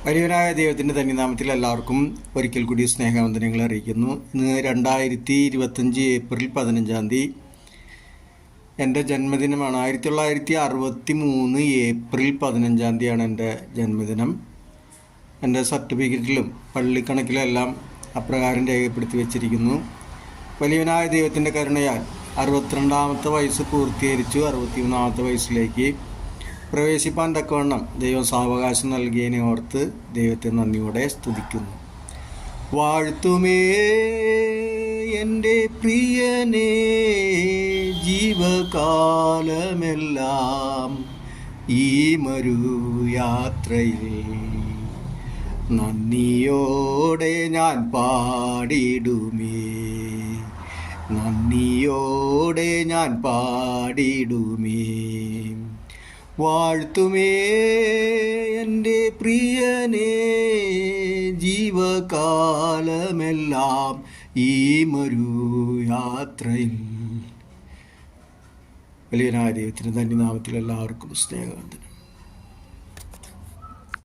വലിയവനായ ദൈവത്തിൻ്റെ തന്നിനാമത്തിൽ എല്ലാവർക്കും ഒരിക്കൽ കൂടി സ്നേഹവന്ദനങ്ങൾ അറിയിക്കുന്നു. ഇന്ന് 2025 ഏപ്രിൽ 15 എൻ്റെ ജന്മദിനമാണ്. 1963 ഏപ്രിൽ 15 എൻ്റെ ജന്മദിനം. എൻ്റെ സർട്ടിഫിക്കറ്റിലും പള്ളിക്കണക്കിലും എല്ലാം അപ്രകാരം രേഖപ്പെടുത്തി വച്ചിരിക്കുന്നു. വലിയവനായ ദൈവത്തിൻ്റെ കരുണയാൽ 62ാമത്തെ വയസ്സ് പൂർത്തീകരിച്ചു. 63ാമത്തെ വയസ്സിലേക്ക് പ്രവേശിപ്പാൻ തക്കവണ്ണം ദൈവം സാവകാശം നൽകിയതിനെ ഓർത്ത് ദൈവത്തെ നന്ദിയോടെ സ്തുതിക്കുന്നു. വാഴ്ത്തുമേ എൻ്റെ പ്രിയനേ ജീവകാലമെല്ലാം ഈ മരുയാത്രയിൽ നന്ദിയോടെ ഞാൻ പാടിടുമേ, നന്ദിയോടെ ഞാൻ പാടിടുമേ. വാഴ്ത്തുമേ എൻ്റെ പ്രിയനേ ജീവകാലമെല്ലാം ഈ മരുയാത്രയിൽ. വലിയനായ ദൈവത്തിൻ്റെ ധന്യനാമത്തിൽ എല്ലാവർക്കും സ്നേഹവന്ദനം.